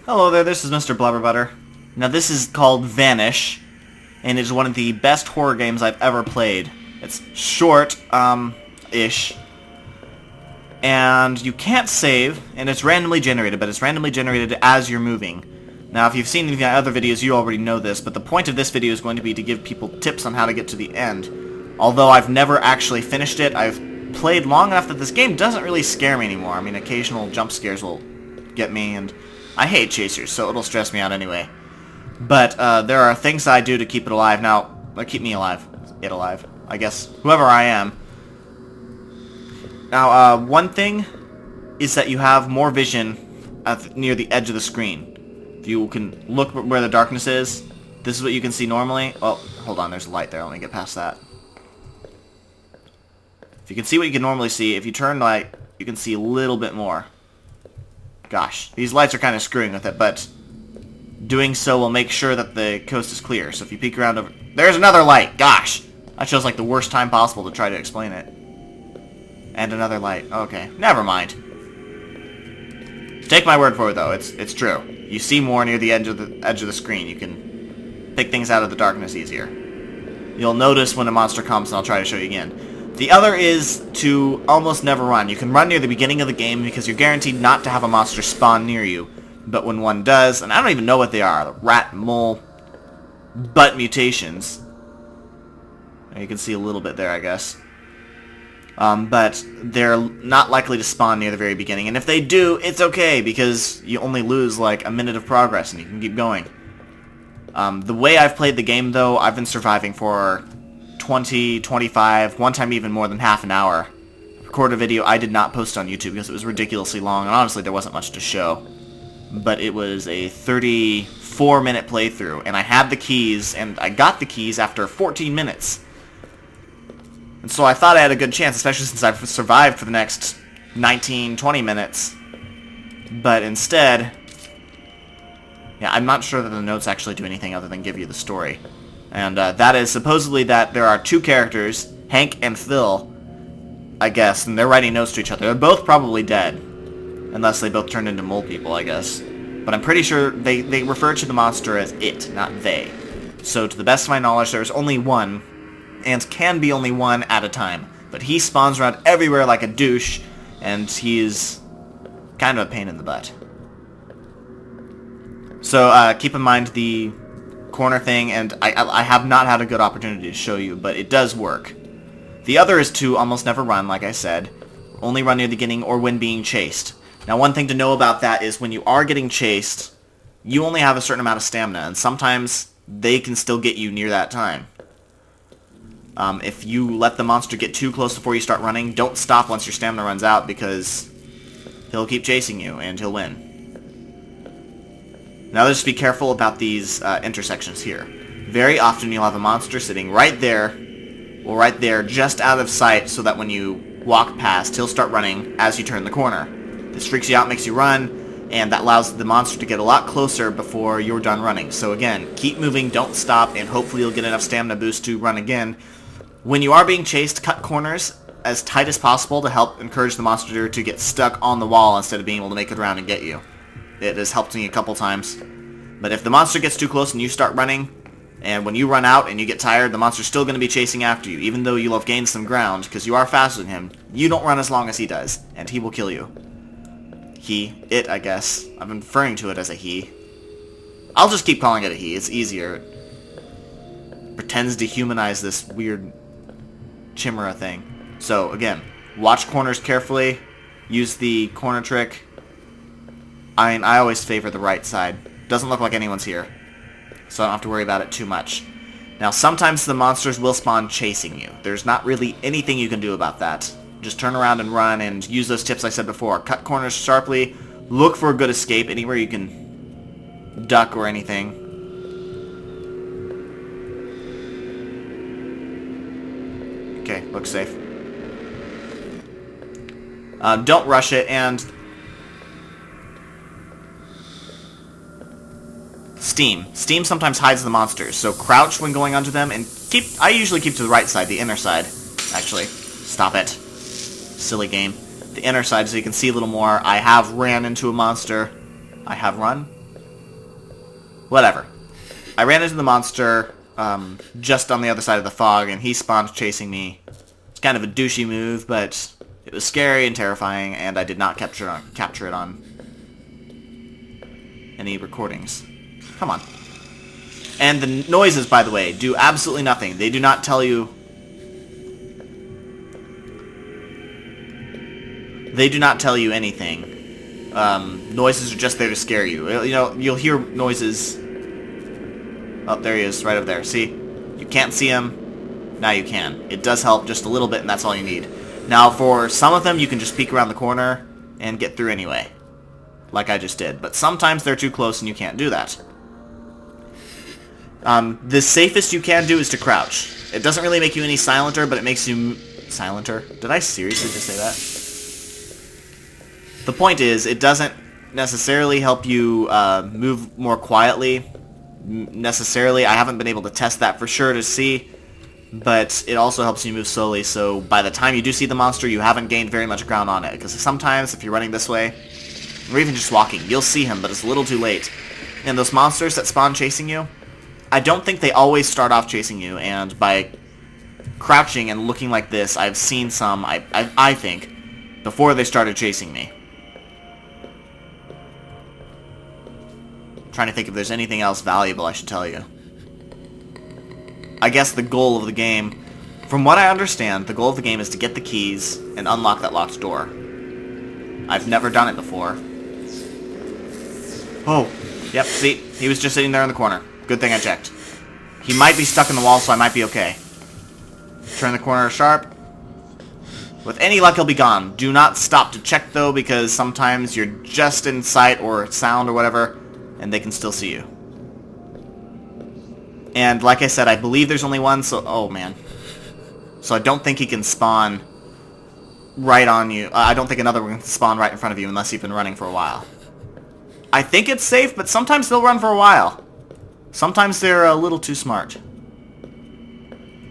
Hello there, this is Mr. Blubberbutter. Now this is called Vanish, and it is one of the best horror games I've ever played. It's short, ish, and you can't save, and it's randomly generated, but it's randomly generated as you're moving. Now if you've seen the other videos, you already know this, but the point of this video is going to be to give people tips on how to get to the end. Although I've never actually finished it, I've played long enough that this game doesn't really scare me anymore. I mean, occasional jump scares will get me, and I hate chasers, so it'll stress me out anyway. But there are things I do to keep it alive. Now, keep me alive. It alive. I guess. Whoever I am. Now, one thing is that you have more vision near the edge of the screen. If you can look where the darkness is, this is what you can see normally. Oh, hold on, there's a light there. Let me get past that. If you can see what you can normally see, if you turn light, you can see a little bit more. Gosh, these lights are kind of screwing with it, but doing so will make sure that the coast is clear. So if you peek around over... There's another light! Gosh! That shows like the worst time possible to try to explain it. And another light. Okay, never mind. Take my word for it, though. It's true. You see more near the edge of the screen. You can pick things out of the darkness easier. You'll notice when a monster comes, and I'll try to show you again. The other is to almost never run. You can run near the beginning of the game because you're guaranteed not to have a monster spawn near you. But when one does, and I don't even know what they are, the rat, mole, butt mutations. You can see a little bit there, I guess. But they're not likely to spawn near the very beginning. And if they do, it's okay because you only lose like a minute of progress and you can keep going. The way I've played the game, though, I've been surviving for 20, 25, one time even more than half an hour. I recorded a video I did not post on YouTube because it was ridiculously long, and honestly there wasn't much to show. But it was a 34-minute playthrough, and I had the keys, and I got the keys after 14 minutes. And so I thought I had a good chance, especially since I've survived for the next 19, 20 minutes. But instead, yeah, I'm not sure that the notes actually do anything other than give you the story. And that is supposedly that there are two characters, Hank and Phil, I guess, and they're writing notes to each other. They're both probably dead, unless they both turned into mole people, I guess. But I'm pretty sure they refer to the monster as it, not they. So to the best of my knowledge, there's only one, and can be only one at a time. But he spawns around everywhere like a douche, and he's kind of a pain in the butt. So keep in mind the corner thing, and I have not had a good opportunity to show you, but it does work. The other is to almost never run, like I said. Only run near the beginning or when being chased. Now, one thing to know about that is when you are getting chased, you only have a certain amount of stamina, and sometimes they can still get you near that time. If you let the monster get too close before you start running, don't stop once your stamina runs out, because he'll keep chasing you, and he'll win. Now just be careful about these intersections here. Very often you'll have a monster sitting right there, or right there, just out of sight, so that when you walk past, he'll start running as you turn the corner. This freaks you out, makes you run, and that allows the monster to get a lot closer before you're done running. So again, keep moving, don't stop, and hopefully you'll get enough stamina boost to run again. When you are being chased, cut corners as tight as possible to help encourage the monster to get stuck on the wall instead of being able to make it around and get you. It has helped me a couple times. But if the monster gets too close and you start running, and when you run out and you get tired, the monster's still going to be chasing after you, even though you'll have gained some ground, because you are faster than him. You don't run as long as he does, and he will kill you. It, I guess. I've been referring to it as a he. I'll just keep calling it a he. It's easier. It pretends to humanize this weird chimera thing. So, again, watch corners carefully. Use the corner trick. I always favor the right side. Doesn't look like anyone's here, so I don't have to worry about it too much. Now, sometimes the monsters will spawn chasing you. There's not really anything you can do about that. Just turn around and run, and use those tips I said before. Cut corners sharply, look for a good escape, anywhere you can duck or anything. Okay, looks safe. Don't rush it, and Steam sometimes hides the monsters, so crouch when going onto them, and I usually keep to the right side, the inner side. Actually, stop it. Silly game. The inner side so you can see a little more. I have ran into a monster. I have run? Whatever. I ran into the monster just on the other side of the fog, and he spawned chasing me. It's kind of a douchey move, but it was scary and terrifying, and I did not capture it on any recordings. Come on. And the noises, by the way, do absolutely nothing. They do not tell you... They do not tell you anything. Noises are just there to scare you. You know, you'll hear noises... Oh, there he is, right over there. See? You can't see him. Now you can. It does help just a little bit, and that's all you need. Now, for some of them, you can just peek around the corner and get through anyway. Like I just did. But sometimes they're too close and you can't do that. The safest you can do is to crouch. It doesn't really make you any silenter, but it makes you... Silenter? Did I seriously just say that? The point is, it doesn't necessarily help you move more quietly. Necessarily. I haven't been able to test that for sure to see. But it also helps you move slowly, so by the time you do see the monster, you haven't gained very much ground on it. Because sometimes, if you're running this way, or even just walking, you'll see him, but it's a little too late. And those monsters that spawn chasing you, I don't think they always start off chasing you, and by crouching and looking like this, I've seen some, I think, before they started chasing me. I'm trying to think if there's anything else valuable I should tell you. I guess the goal of the game, from what I understand, the goal of the game is to get the keys and unlock that locked door. I've never done it before. Oh, yep, see, he was just sitting there in the corner. Good thing I checked. He might be stuck in the wall, so I might be okay. Turn the corner sharp. With any luck, he'll be gone. Do not stop to check, though, because sometimes you're just in sight or sound or whatever, and they can still see you. And like I said, I believe there's only one, so... Oh, man. So I don't think he can spawn right on you. I don't think another one can spawn right in front of you unless you've been running for a while. I think it's safe, but sometimes they'll run for a while. Sometimes they're a little too smart.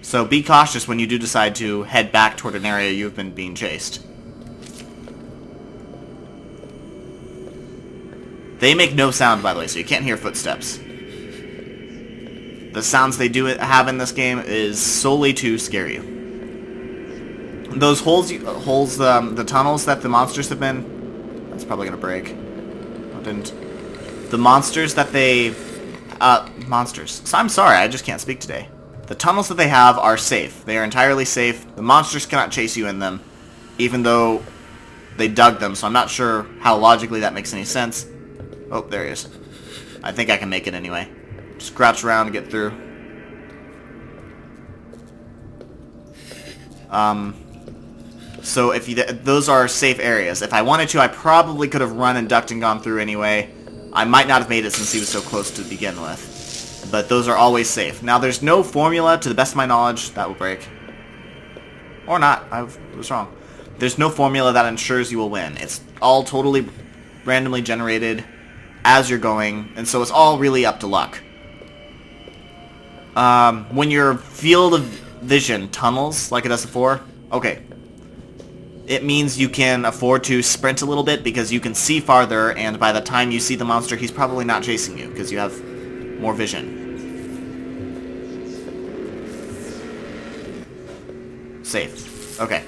So be cautious when you do decide to head back toward an area you've been being chased. They make no sound, by the way, so you can't hear footsteps. The sounds they do have in this game is solely to scare you. Those the tunnels that the monsters have been... That's probably going to break. Oh, it didn't. The monsters that they... monsters. So I'm sorry, I just can't speak today. The tunnels that they have are safe. They are entirely safe. The monsters cannot chase you in them, even though they dug them, so I'm not sure how logically that makes any sense. Oh, there he is. I think I can make it anyway. Just crouch around and get through. So if those are safe areas. If I wanted to, I probably could have run and ducked and gone through anyway. I might not have made it since he was so close to begin with. But those are always safe. Now, there's no formula, to the best of my knowledge, that will break. Or not. I was wrong. There's no formula that ensures you will win. It's all totally randomly generated as you're going, and so it's all really up to luck. When your field of vision tunnels, like it does before, okay, it means you can afford to sprint a little bit because you can see farther, and by the time you see the monster, he's probably not chasing you because you have more vision. Safe. Okay.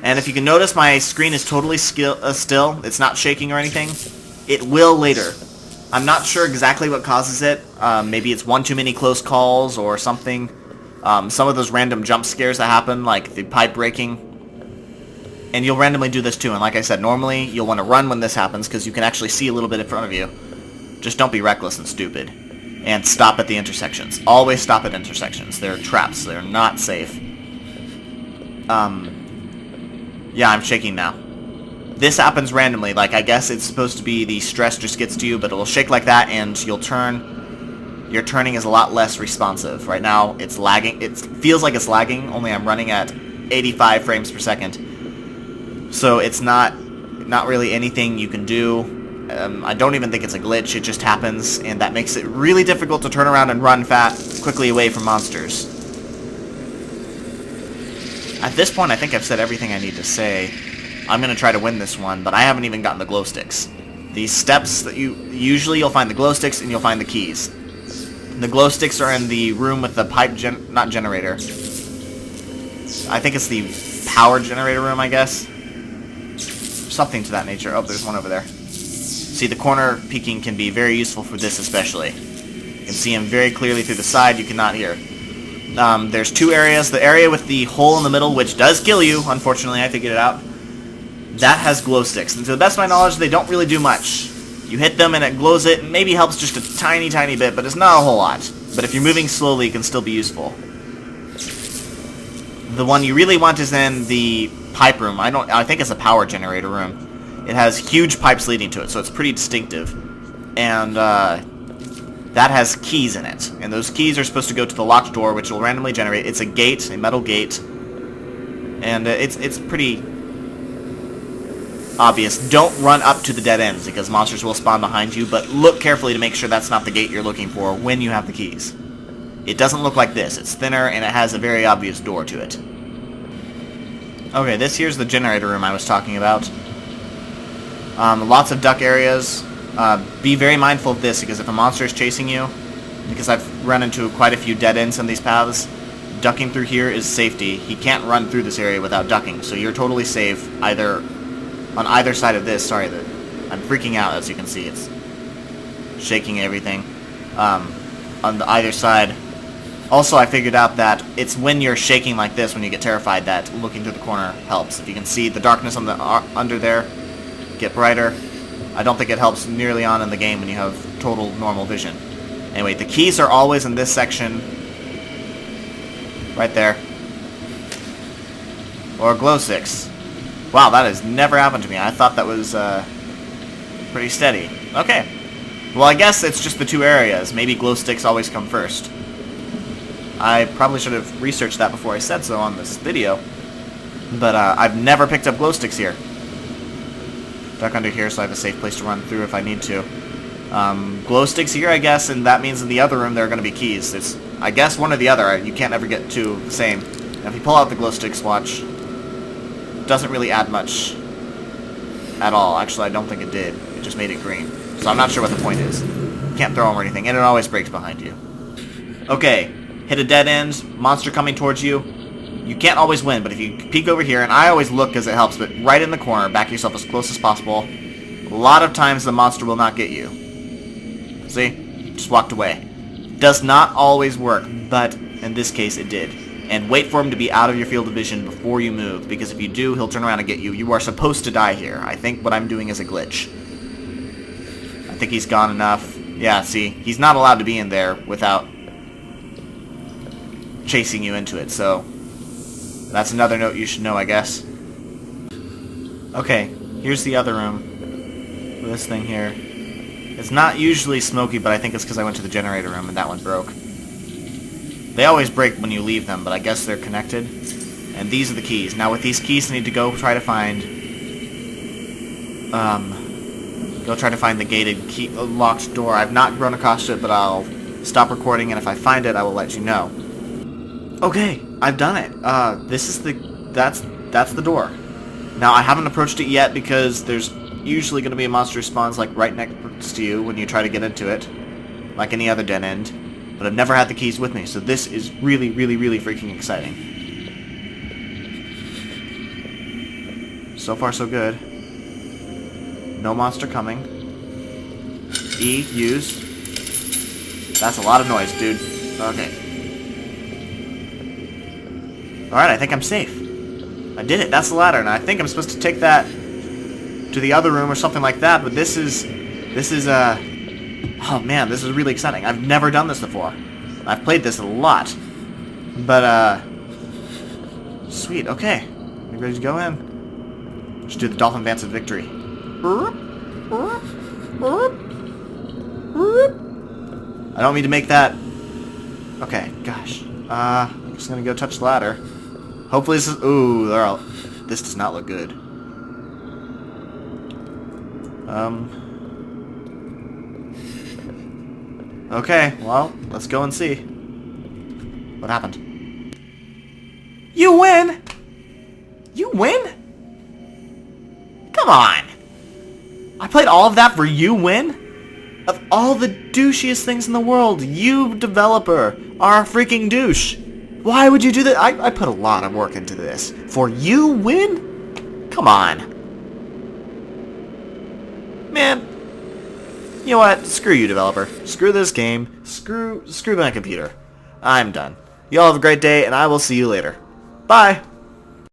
And if you can notice, my screen is totally still. It's not shaking or anything. It will later. I'm not sure exactly what causes it. Maybe it's one too many close calls or something. Some of those random jump scares that happen, like the pipe breaking. And you'll randomly do this too. And like I said, normally you'll want to run when this happens because you can actually see a little bit in front of you. Just don't be reckless and stupid. And stop at the intersections. Always stop at intersections. They're traps. They're not safe. Yeah, I'm shaking now. This happens randomly. Like, I guess it's supposed to be the stress just gets to you, but it'll shake like that, and you'll turn. Your turning is a lot less responsive. Right now, it's lagging. It feels like it's lagging, only I'm running at 85 frames per second. So it's not really anything you can do. I don't even think it's a glitch. It just happens, and that makes it really difficult to turn around and run quickly away from monsters. At this point, I think I've said everything I need to say. I'm going to try to win this one, but I haven't even gotten the Glowsticks. These steps that usually you'll find the glow sticks and you'll find the keys. The glow sticks are in the room with the pipe not generator. I think it's the power generator room, I guess. Something to that nature. Oh, there's one over there. See, the corner peeking can be very useful for this especially. You can see him very clearly through the side, you cannot hear. There's two areas. The area with the hole in the middle, which does kill you, unfortunately, I figured it out. That has glow sticks, and to the best of my knowledge, they don't really do much. You hit them and it glows it, and maybe helps just a tiny, tiny bit, but it's not a whole lot. But if you're moving slowly, it can still be useful. The one you really want is in the pipe room. I think it's a power generator room. It has huge pipes leading to it, so it's pretty distinctive. And that has keys in it, and those keys are supposed to go to the locked door, which will randomly generate. It's a gate, a metal gate, and it's pretty obvious. Don't run up to the dead ends, because monsters will spawn behind you, but look carefully to make sure that's not the gate you're looking for when you have the keys. It doesn't look like this. It's thinner, and it has a very obvious door to it. Okay, this here's the generator room I was talking about. Lots of duck areas. Be very mindful of this, because if a monster is chasing you, because I've run into quite a few dead ends on these paths, ducking through here is safety. He can't run through this area without ducking, so you're totally safe on either side of this. Sorry, I'm freaking out, as you can see. It's shaking everything on the either side. Also, I figured out that it's when you're shaking like this, when you get terrified, that looking through the corner helps. If you can see the darkness on the under there get brighter, I don't think it helps nearly on in the game when you have total normal vision. Anyway, the keys are always in this section, right there, or glow sticks. Wow, that has never happened to me. I thought that was pretty steady. Okay, well, I guess it's just the two areas. Maybe glow sticks always come first. I probably should have researched that before I said so on this video, but I've never picked up glow sticks here. Duck under here so I have a safe place to run through if I need to. Glow sticks here, I guess, and that means in the other room there are going to be keys. It's, I guess, one or the other. You can't ever get two the same. Now, if you pull out the glow sticks, watch. It doesn't really add much at all. Actually, I don't think it did. It just made it green. So I'm not sure what the point is. Can't throw them or anything, and it always breaks behind you. Okay. Hit a dead end, monster coming towards you. You can't always win, but if you peek over here, and I always look because it helps, but right in the corner, back yourself as close as possible. A lot of times the monster will not get you. See? Just walked away. Does not always work, but in this case it did. And wait for him to be out of your field of vision before you move, because if you do, he'll turn around and get you. You are supposed to die here. I think what I'm doing is a glitch. I think he's gone enough. Yeah, see? He's not allowed to be in there without chasing you into it, so that's another note you should know, I guess. Okay, here's the other room. This thing here. It's not usually smoky, but I think it's because I went to the generator room and that one broke. They always break when you leave them, but I guess they're connected. And these are the keys. Now with these keys, I need to go try to find the gated key, locked door. I've not run across it, but I'll stop recording, and if I find it, I will let you know. Okay, I've done it. That's the door. Now, I haven't approached it yet because there's usually going to be a monster spawns like right next to you when you try to get into it, like any other dead end. But I've never had the keys with me, so this is really, really, really freaking exciting. So far, so good. No monster coming. E, use. That's a lot of noise, dude. Okay. Alright, I think I'm safe. I did it. That's the ladder, and I think I'm supposed to take that to the other room or something like that, but this is, oh man, this is really exciting. I've never done this before. I've played this a lot. But, sweet, okay. You ready to go in? Just do the Dolphin Dance of Victory. I don't mean to make that... Okay, gosh. I'm just gonna go touch the ladder. Hopefully this is... Ooh, they're all... This does not look good. Okay, well, let's go and see. What happened? You win! You win? Come on! I played all of that for you win? Of all the douchiest things in the world, you, developer, are a freaking douche. Why would you do that? I put a lot of work into this. For you win? Come on. Man. You know what? Screw you, developer. Screw this game. Screw my computer. I'm done. Y'all have a great day, and I will see you later. Bye.